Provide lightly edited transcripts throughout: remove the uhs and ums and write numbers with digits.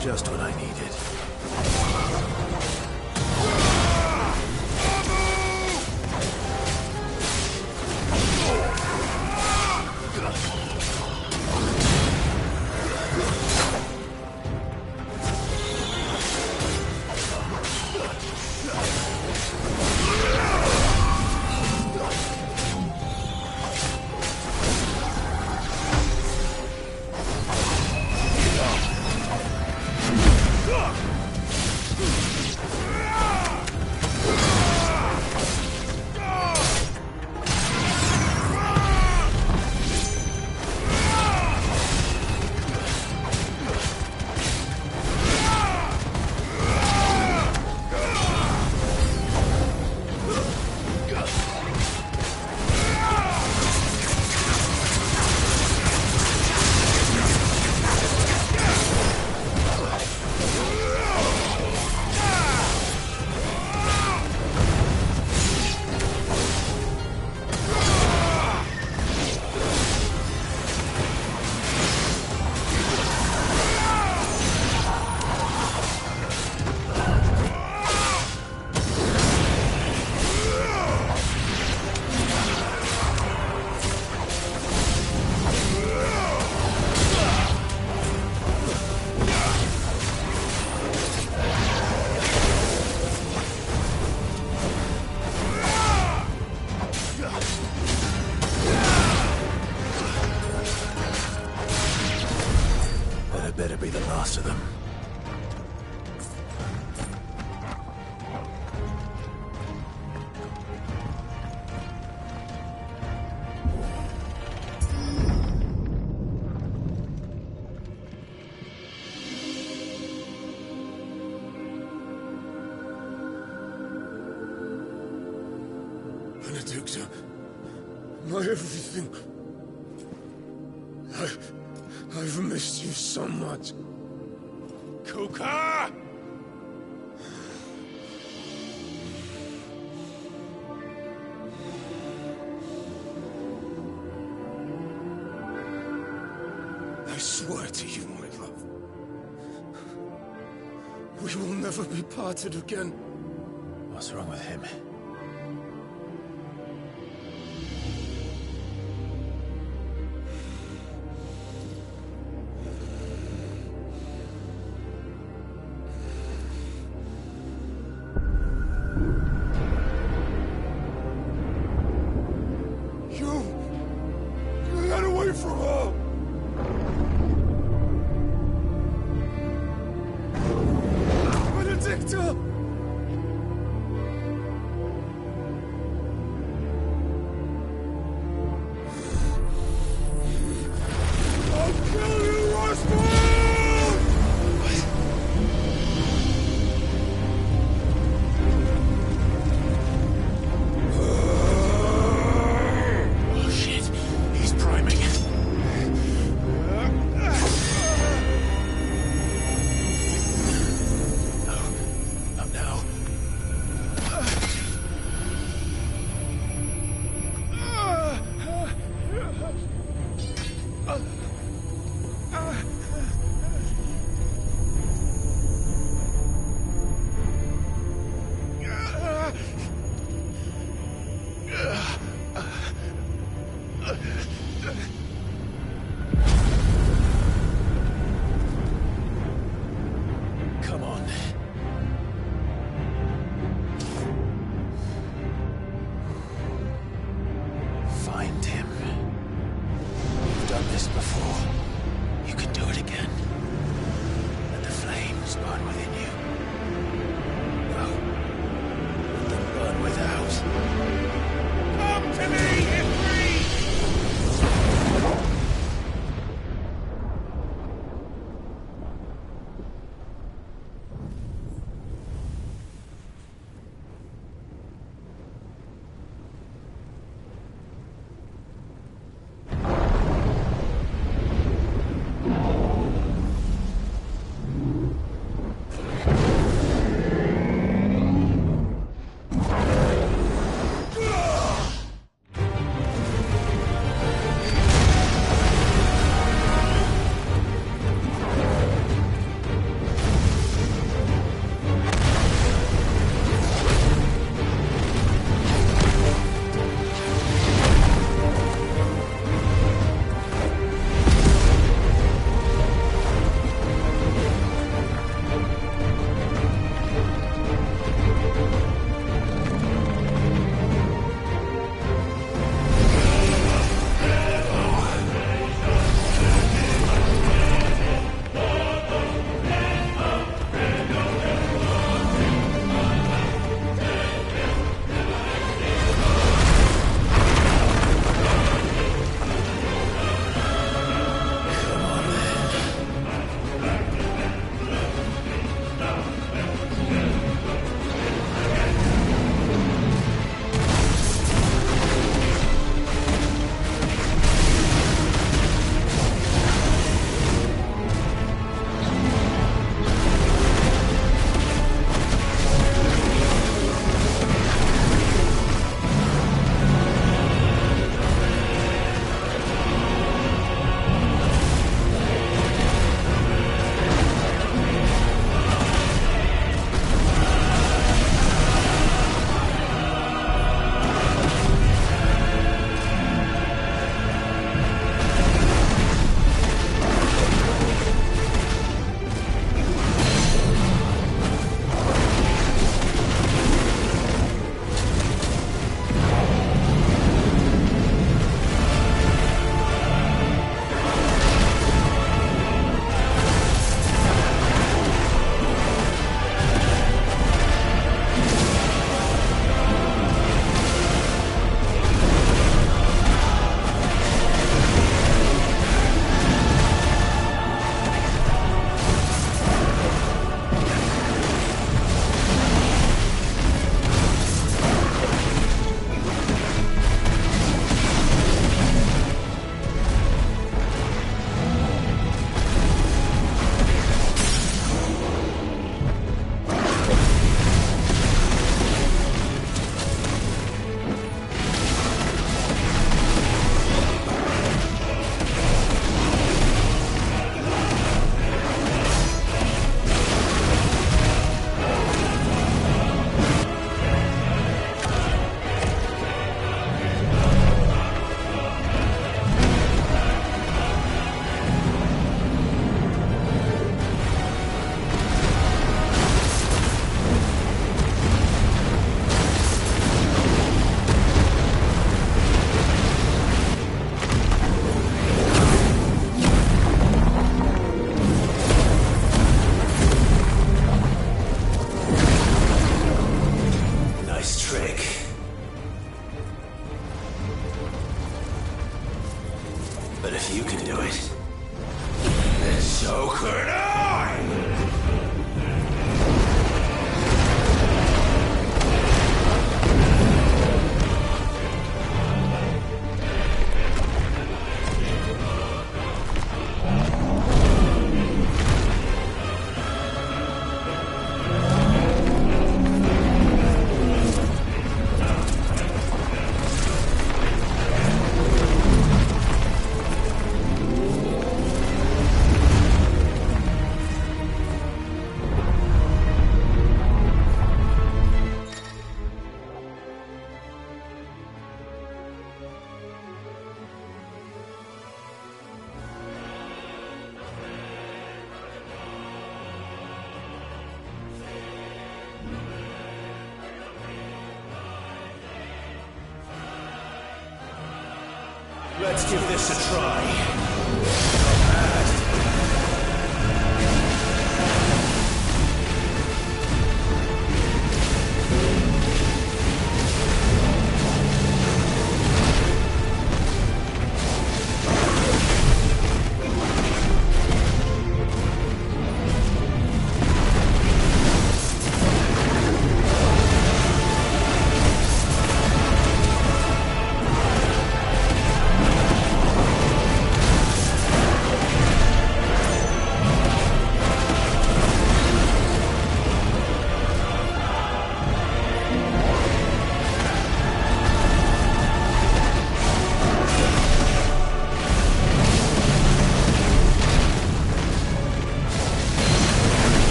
Just what I needed. Better be the last of them. Benedicta, my everything. I've missed you so much. Kuka! I swear to you, my love. We will never be parted again. What's wrong with him? Let's give this a try.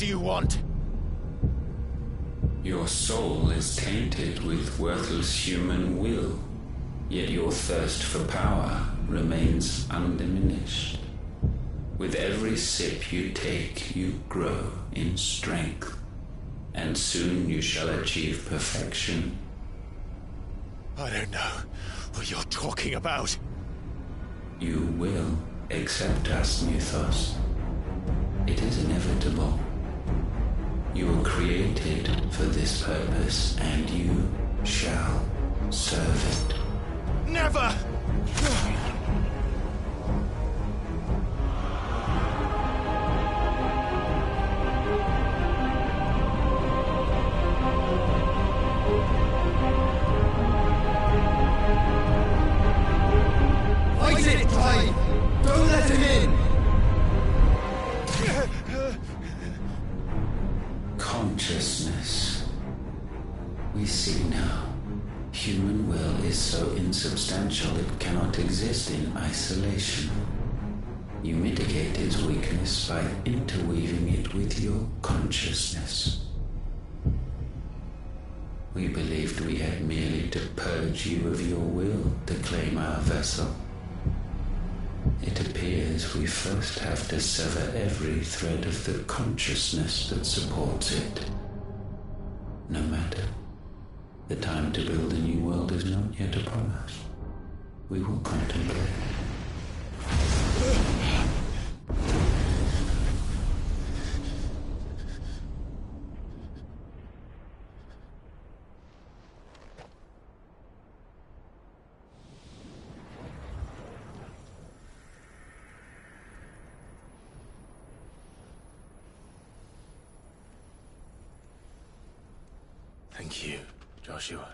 do you want? Your soul is tainted with worthless human will, yet your thirst for power remains undiminished. With every sip you take, you grow in strength, and soon you shall achieve perfection. I don't know what you're talking about. You will accept us, Mythos. It is inevitable. You were created for this purpose, and you shall serve it. Never! Fight it, Clive! Don't let him in! Consciousness. We see now. Human will is so insubstantial it cannot exist in isolation. You mitigate its weakness by interweaving it with your consciousness. We believed we had merely to purge you of your will to claim our vessel. It appears we first have to sever every thread of the consciousness that supports it. No matter. The time to build a new world is not yet upon us. We will contemplate. Thank you, Joshua.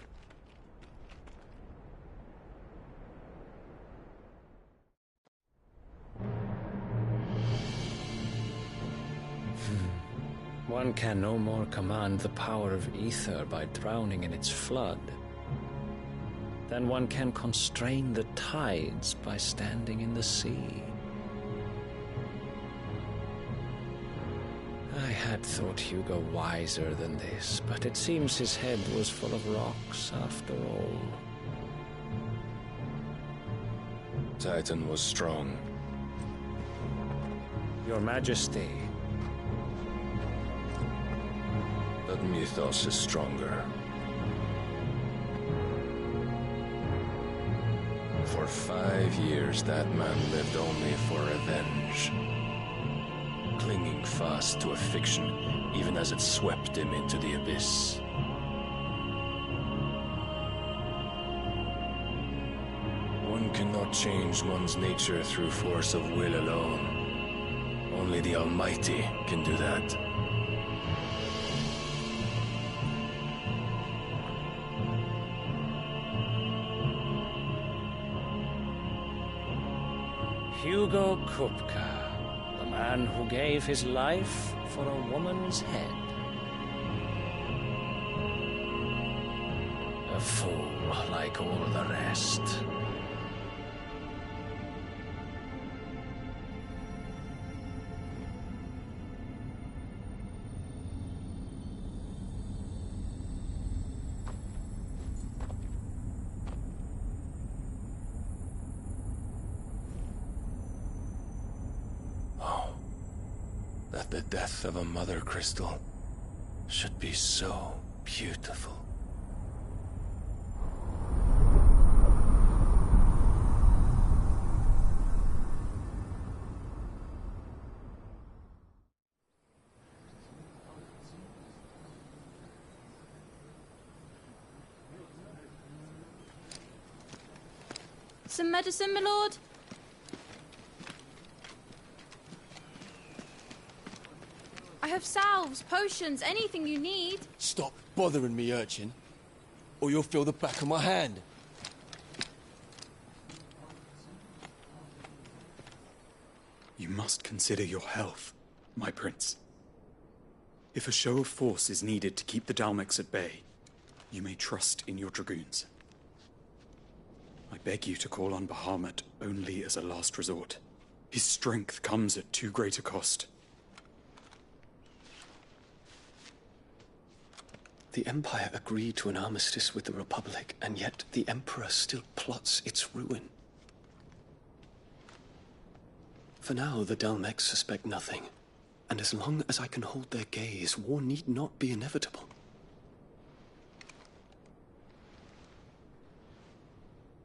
One can no more command the power of ether by drowning in its flood than one can constrain the tides by standing in the sea. I had thought Hugo wiser than this, but it seems his head was full of rocks after all. Titan was strong. Your Majesty. But Mythos is stronger. For 5 years, that man lived only for revenge. Clinging fast to a fiction, even as it swept him into the abyss. One cannot change one's nature through force of will alone. Only the Almighty can do that. Hugo Kupka, the man who gave his life for a woman's head. A fool like all the rest. That the death of a mother crystal should be so beautiful. Some medicine, my lord? I have salves, potions, anything you need. Stop bothering me, urchin, or you'll feel the back of my hand. You must consider your health, my prince. If a show of force is needed to keep the Dalmex at bay, you may trust in your dragoons. I beg you to call on Bahamut only as a last resort. His strength comes at too great a cost. The Empire agreed to an armistice with the Republic, and yet the Emperor still plots its ruin. For now, the Dalmex suspect nothing, and as long as I can hold their gaze, war need not be inevitable.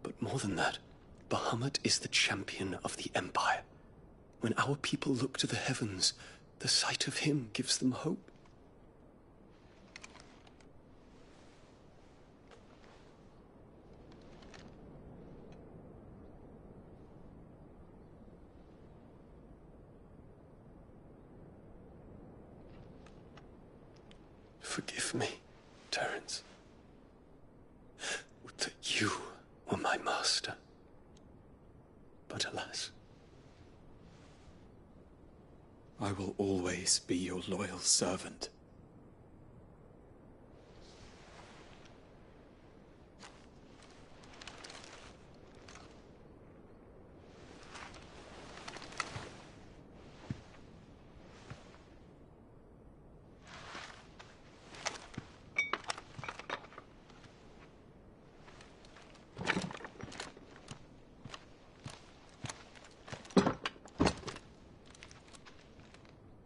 But more than that, Bahamut is the champion of the Empire. When our people look to the heavens, the sight of him gives them hope. Forgive me, Terence. Would that you were my master. But alas. I will always be your loyal servant.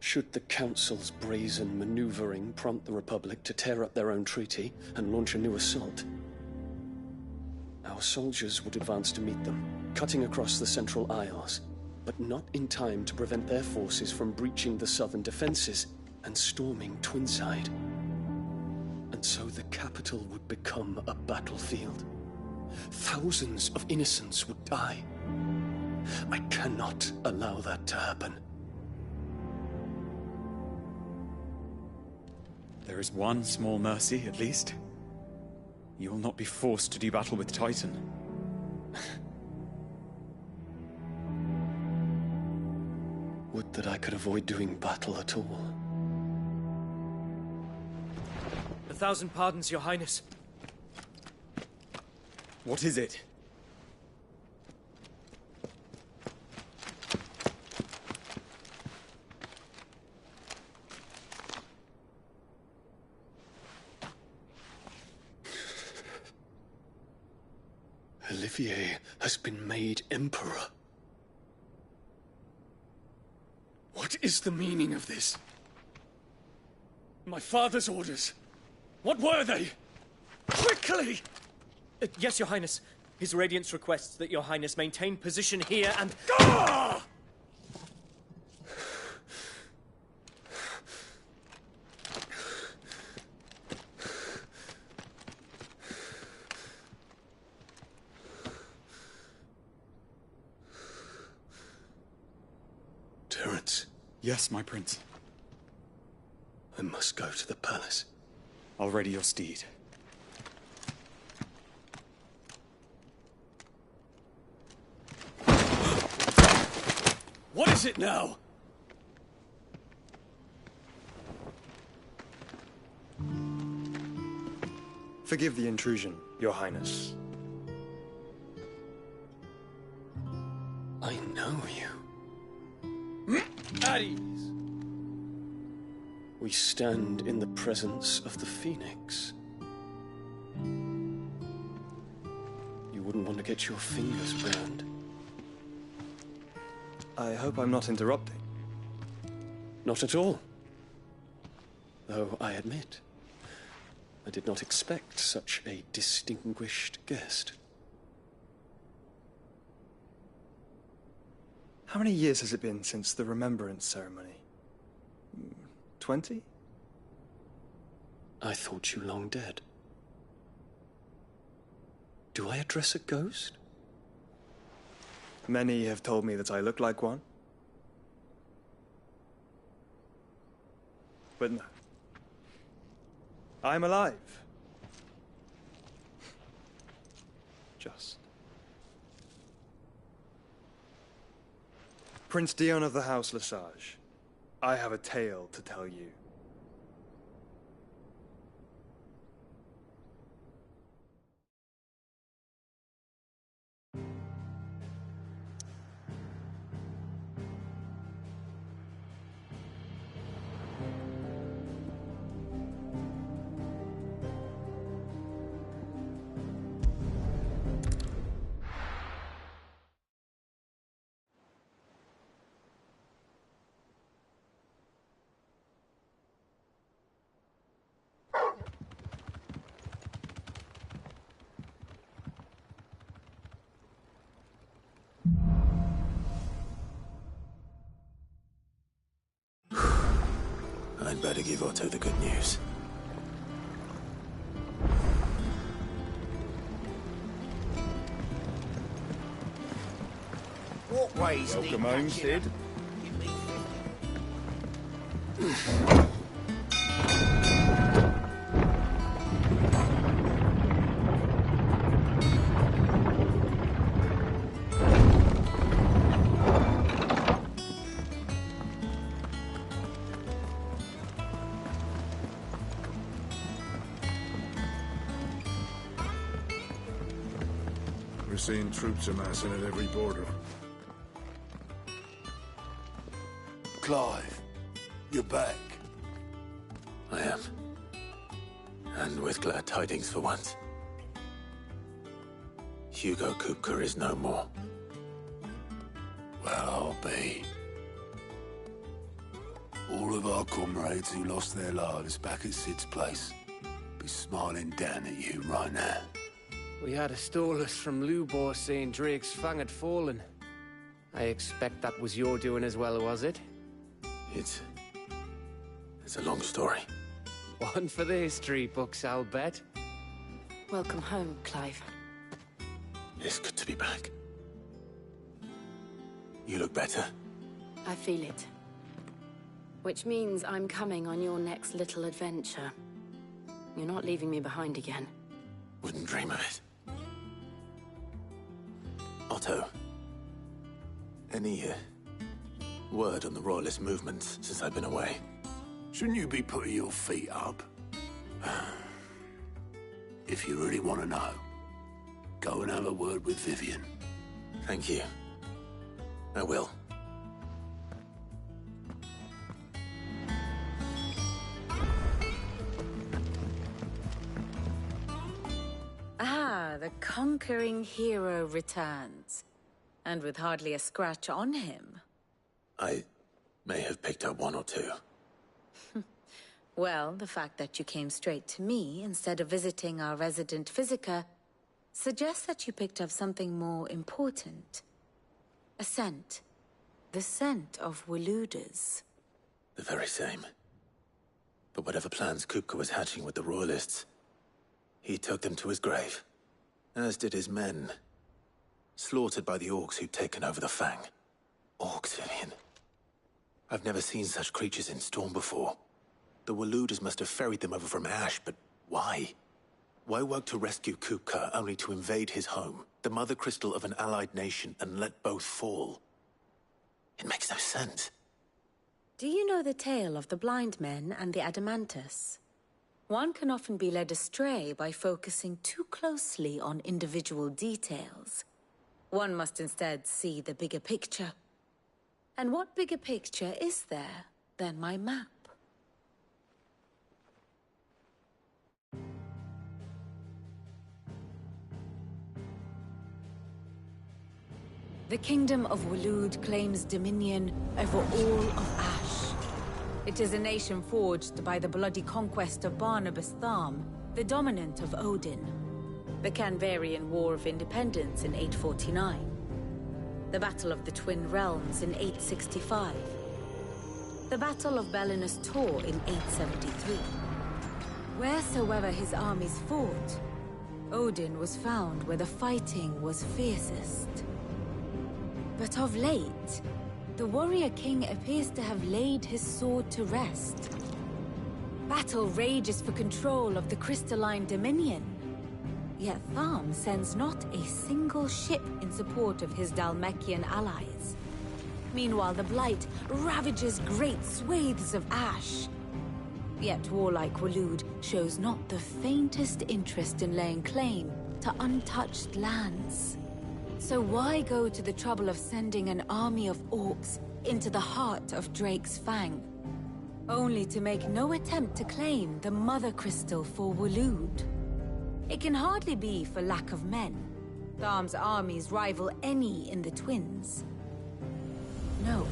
Should the Council's brazen maneuvering prompt the Republic to tear up their own treaty and launch a new assault, our soldiers would advance to meet them, cutting across the Central Isles, but not in time to prevent their forces from breaching the southern defenses and storming Twinside. And so the capital would become a battlefield. Thousands of innocents would die. I cannot allow that to happen. There is one small mercy, at least. You will not be forced to do battle with Titan. Would that I could avoid doing battle at all. 1,000 pardons, Your Highness. What is it? Olivier has been made Emperor. What is the meaning of this? My father's orders. What were they? Quickly! Yes, Your Highness. His Radiance requests that Your Highness maintain position here and... Ah! Terence. Yes, my prince. I must go to the palace. I'll ready your steed. What is it now? Forgive the intrusion, Your Highness. I know you. At ease. We stand in the presence of the Phoenix. You wouldn't want to get your fingers burned. I hope I'm not interrupting. Not at all. Though I admit, I did not expect such a distinguished guest. How many years has it been since the Remembrance ceremony? 20? I thought you long dead. Do I address a ghost? Many have told me that I look like one. But no. I'm alive. Just. Prince Dion of the House Lesage, I have a tale to tell you. I'd better give Otto the good news. What ways Welcome home, Sid. We're seeing troops amassing at every border. Clive, you're back. I am. And with glad tidings for once. Hugo Kupka is no more. Well, I'll be. All of our comrades who lost their lives back at Sid's place be smiling down at you right now. We had a stolus from Lubor saying Drake's fang had fallen. I expect that was your doing as well, was it? It's a long story. One for the history books, I'll bet. Welcome home, Clive. It's good to be back. You look better. I feel it. Which means I'm coming on your next little adventure. You're not leaving me behind again. Wouldn't dream of it. Otto, any word on the Royalist movements since I've been away? Shouldn't you be putting your feet up? If you really want to know, go and have a word with Vivian. Thank you. I will. Ah, the conquering hero returns. And with hardly a scratch on him. I may have picked up one or two. Well, the fact that you came straight to me instead of visiting our resident physiker suggests that you picked up something more important. A scent. The scent of Waludas. The very same. But whatever plans Kupka was hatching with the Royalists, he took them to his grave. As did his men. Slaughtered by the orcs who'd taken over the Fang. Orcs, Vivian. I've never seen such creatures in Storm before. The Waludas must have ferried them over from Ash, but why? Why work to rescue Kupka only to invade his home, the mother crystal of an allied nation, and let both fall? It makes no sense. Do you know the tale of the blind men and the Adamantus? One can often be led astray by focusing too closely on individual details. One must instead see the bigger picture. And what bigger picture is there than my map? The Kingdom of Waloed claims dominion over all of Ash. It is a nation forged by the bloody conquest of Barnabas Tharm, the dominant of Odin. The Canvarian War of Independence in 849. The Battle of the Twin Realms in 865. The Battle of Belinus Tor in 873. Wheresoever his armies fought, Odin was found where the fighting was fiercest. But of late, the warrior king appears to have laid his sword to rest. Battle rages for control of the crystalline dominion. Yet Tharm sends not a single ship in support of his Dhalmekian allies. Meanwhile, the Blight ravages great swathes of Ash. Yet warlike Waloed shows not the faintest interest in laying claim to untouched lands. So why go to the trouble of sending an army of orcs into the heart of Drake's Fang, only to make no attempt to claim the Mother Crystal for Waloed? It can hardly be for lack of men. Tharm's armies rival any in the Twins. No.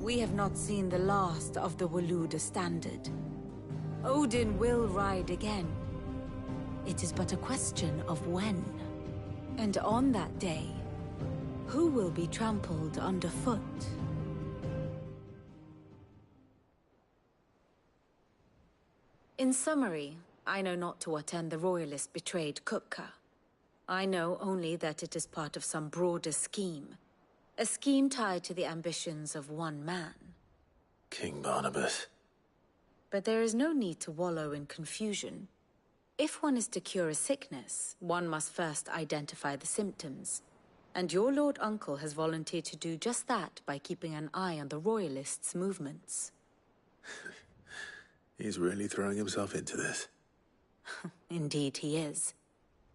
We have not seen the last of the Waluda standard. Odin will ride again. It is but a question of when. And on that day, who will be trampled underfoot? In summary, I know not to what end the Royalists betrayed Kupka. I know only that it is part of some broader scheme. A scheme tied to the ambitions of one man. King Barnabas. But there is no need to wallow in confusion. If one is to cure a sickness, one must first identify the symptoms. And your Lord Uncle has volunteered to do just that by keeping an eye on the Royalists' movements. He's really throwing himself into this. Indeed he is.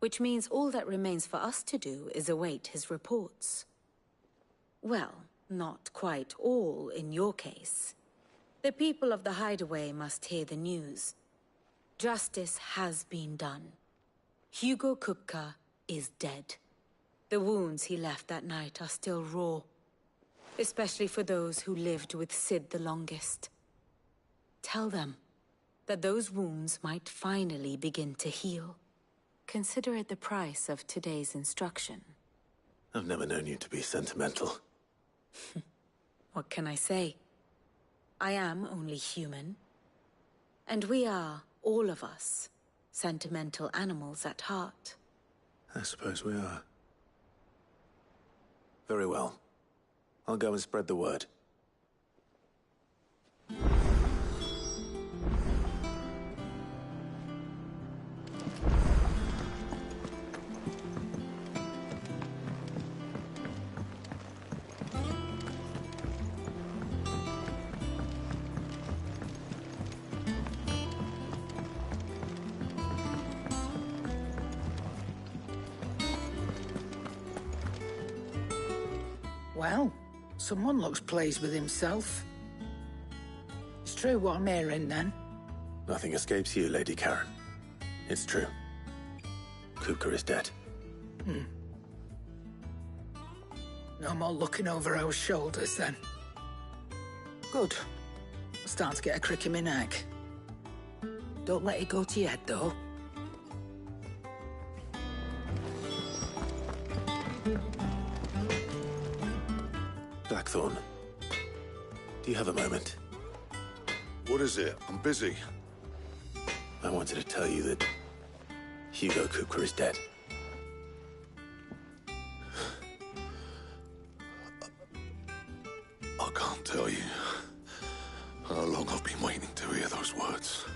Which means all that remains for us to do is await his reports. Well, not quite all in your case. The people of the Hideaway must hear the news. Justice has been done. Hugo Kupka is dead. The wounds he left that night are still raw, especially for those who lived with Sid the longest. Tell them that those wounds might finally begin to heal. Consider it the price of today's instruction. I've never known you to be sentimental. What can I say? I am only human. And we are, all of us, sentimental animals at heart. I suppose we are. Very well. I'll go and spread the word. Well, someone looks pleased with himself. It's true what I'm hearing, then. Nothing escapes you, Lady Karen. It's true. Kupka is dead. No more looking over our shoulders, then. Good. I'm starting to get a crick in my neck. Don't let it go to your head, though. Blackthorn, do you have a moment? What is it? I'm busy. I wanted to tell you that Hugo Kupka is dead. I can't tell you how long I've been waiting to hear those words.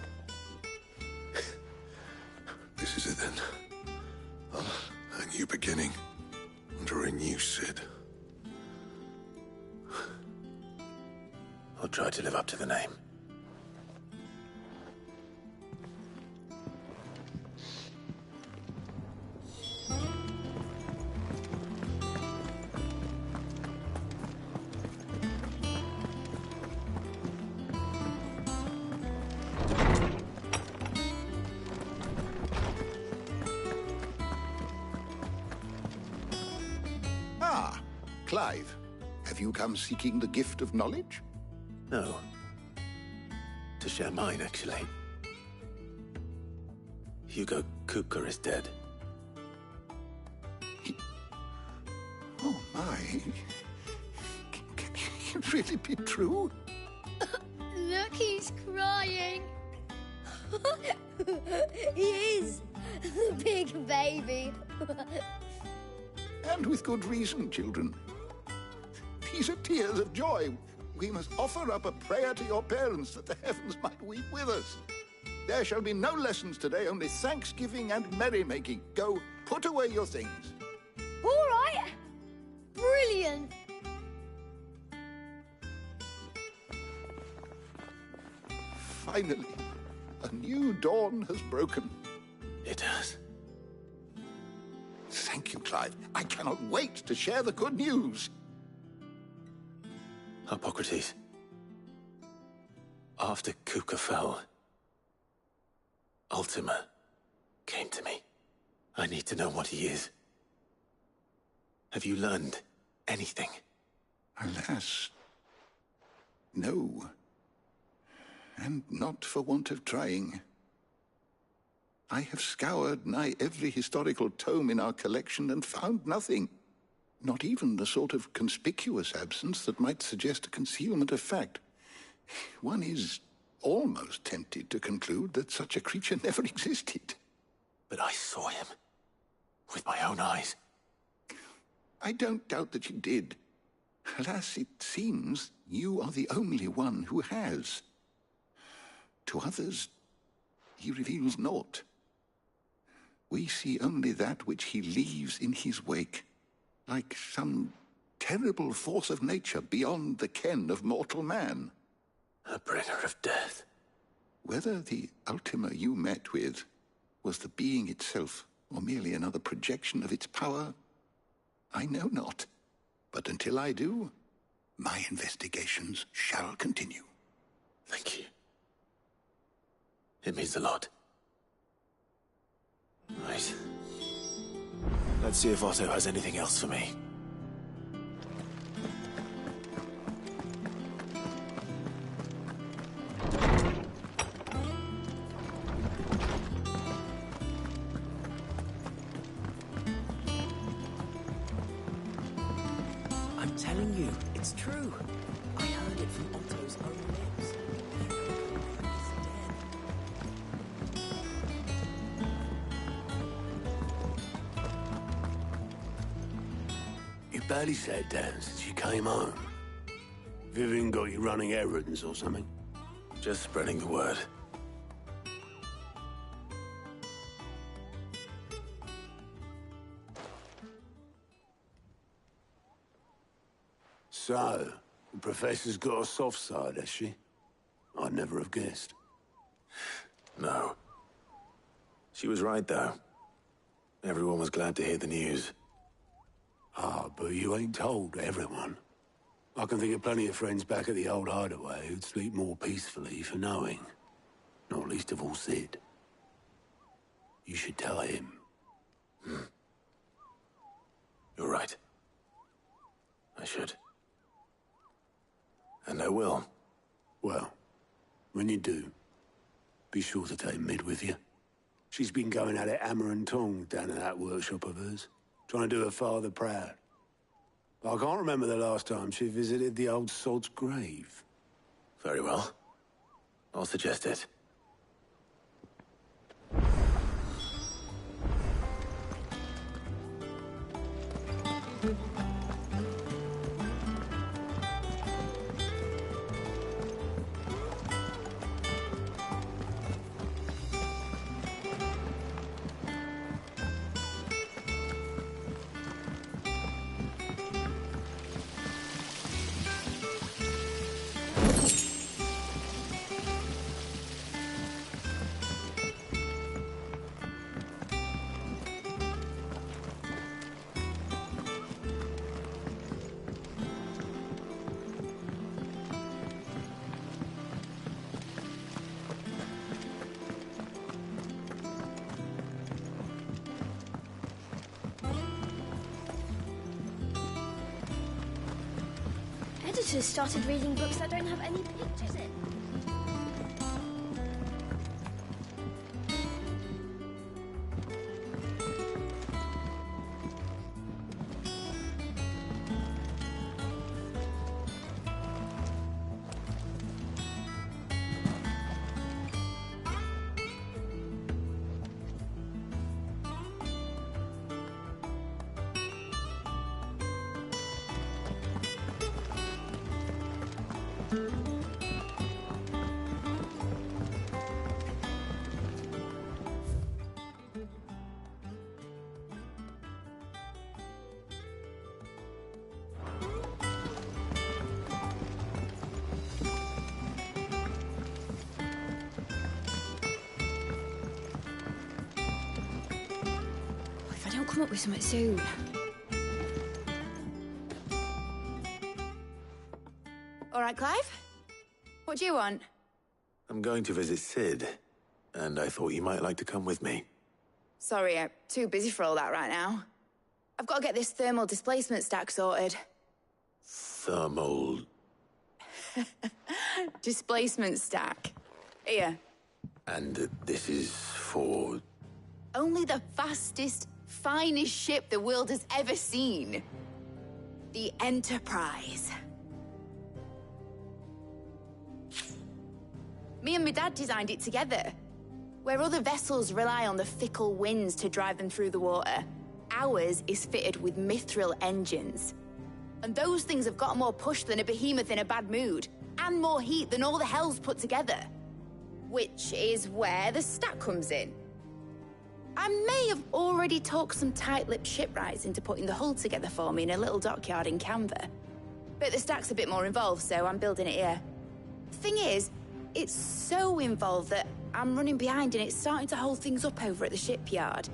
This is it then. A new beginning under a new Sid. I'll try to live up to the name. Ah, Clive. Have you come seeking the gift of knowledge? No. To share mine, actually. Hugo Kupka is dead. Oh, my. Can it really be true? Look, he's crying. He is. The big baby. And with good reason, children. These are tears of joy. We must offer up a prayer to your parents that the heavens might weep with us. There shall be no lessons today, only thanksgiving and merrymaking. Go, put away your things. All right. Brilliant. Finally, a new dawn has broken. It has. Thank you, Clive. I cannot wait to share the good news. Hippocrates. After Kupka fell, Ultima came to me. I need to know what he is. Have you learned anything? Alas, no. And not for want of trying. I have scoured nigh every historical tome in our collection and found nothing. Not even the sort of conspicuous absence that might suggest a concealment of fact. One is almost tempted to conclude that such a creature never existed. But I saw him. With my own eyes. I don't doubt that you did. Alas, it seems you are the only one who has. To others, he reveals naught. We see only that which he leaves in his wake, like some terrible force of nature beyond the ken of mortal man. A bringer of death. Whether the Ultima you met with was the being itself, or merely another projection of its power, I know not. But until I do, my investigations shall continue. Thank you. It means a lot. Right. Let's see if Otto has anything else for me. I'm telling you, it's true. I heard it from Otto's own lips. You barely sat down since you came home. Vivian got you running errands or something? Just spreading the word. So, the Professor's got a soft side, has she? I'd never have guessed. No. She was right, though. Everyone was glad to hear the news. Ah, but you ain't told everyone. I can think of plenty of friends back at the old hideaway who'd sleep more peacefully for knowing. Not least of all Sid. You should tell him. You're right. I should. And I will. Well, when you do, be sure to take Mid with you. She's been going at it hammer and tongs down in that workshop of hers, trying to do her father proud. I can't remember the last time she visited the old sod's grave. Very well. I'll suggest it. Editors started reading books that don't have any pictures in. Come up with something soon. All right, Clive? What do you want? I'm going to visit Sid, and I thought you might like to come with me. Sorry, I'm too busy for all that right now. I've got to get this thermal displacement stack sorted. Thermal... Displacement stack. Here. And this is for... Only the fastest, finest ship the world has ever seen. The Enterprise. Me and my dad designed it together. Where other vessels rely on the fickle winds to drive them through the water, ours is fitted with mithril engines. And those things have got more push than a behemoth in a bad mood, and more heat than all the hells put together. Which is where the stack comes in. I may have already talked some tight-lipped shipwrights into putting the hull together for me in a little dockyard in Canva. But the stack's a bit more involved, so I'm building it here. Thing is, it's so involved that I'm running behind and it's starting to hold things up over at the shipyard.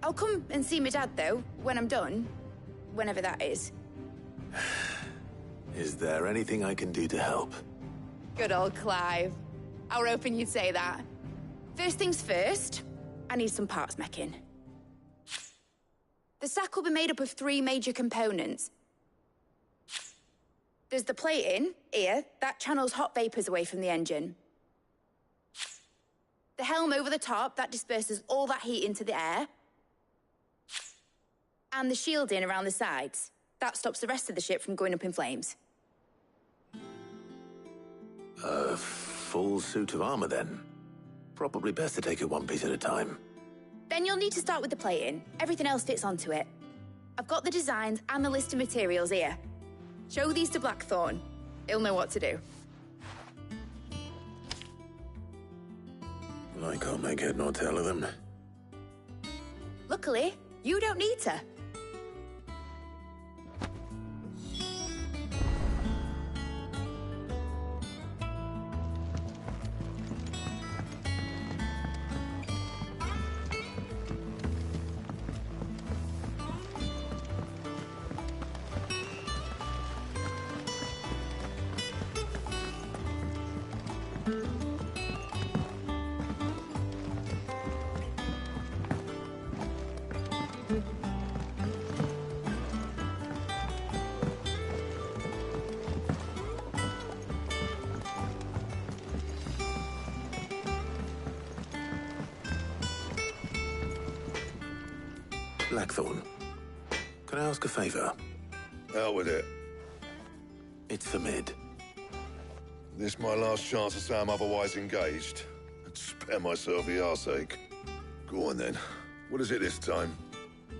I'll come and see my dad, though, when I'm done. Whenever that is. Is there anything I can do to help? Good old Clive. I were hoping you'd say that. First things first, I need some parts meching. The stack will be made up of 3 major components. There's the plating, here, that channels hot vapors away from the engine. The helm over the top, that disperses all that heat into the air. And the shielding around the sides. That stops the rest of the ship from going up in flames. A full suit of armor, then? Probably best to take it one piece at a time. Then you'll need to start with the plating. Everything else fits onto it. I've got the designs and the list of materials here. Show these to Blackthorn. He'll know what to do. I can't make head nor tail of them. Luckily, you don't need to. Blackthorn, can I ask a favor? Out with it. It's for Mid. This my last chance to say I'm otherwise engaged. I'd spare myself the arseache. Go on then. What is it this time?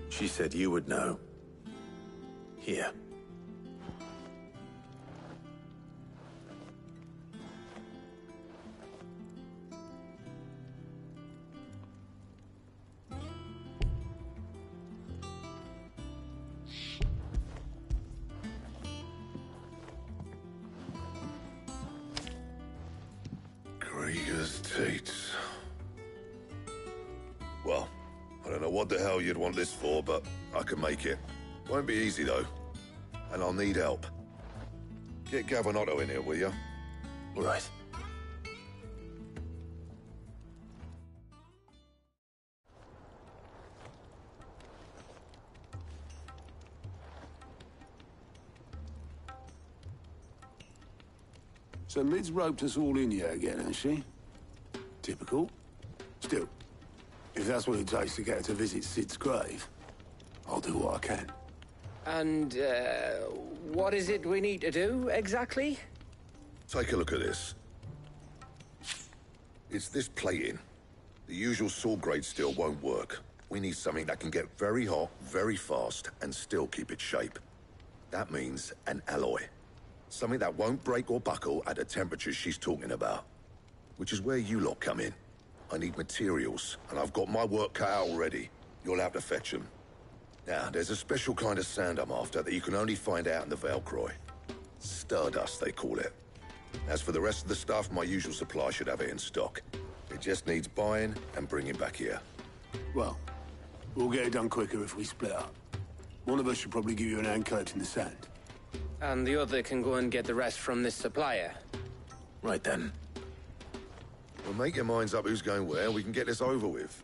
She said you would know. Here. Well, I don't know what the hell you'd want this for, but I can make it. Won't be easy, though. And I'll need help. Get Gavin Otto in here, will you? All right. So Mid's roped us all in here again, has she? Typical. Still, if that's what it takes to get her to visit Sid's grave, I'll do what I can. And, what is it we need to do, exactly? Take a look at this. It's this plating. The usual sword-grade steel won't work. We need something that can get very hot, very fast, and still keep its shape. That means an alloy. Something that won't break or buckle at the temperatures she's talking about. Which is where you lot come in. I need materials, and I've got my work cut out already. You'll have to fetch them. Now, there's a special kind of sand I'm after that you can only find out in the Valcroy. Stardust, they call it. As for the rest of the stuff, my usual supply should have it in stock. It just needs buying and bringing back here. Well, we'll get it done quicker if we split up. One of us should probably give you an hand collecting the sand. And the other can go and get the rest from this supplier. Right then. Well, make your minds up who's going where, and we can get this over with.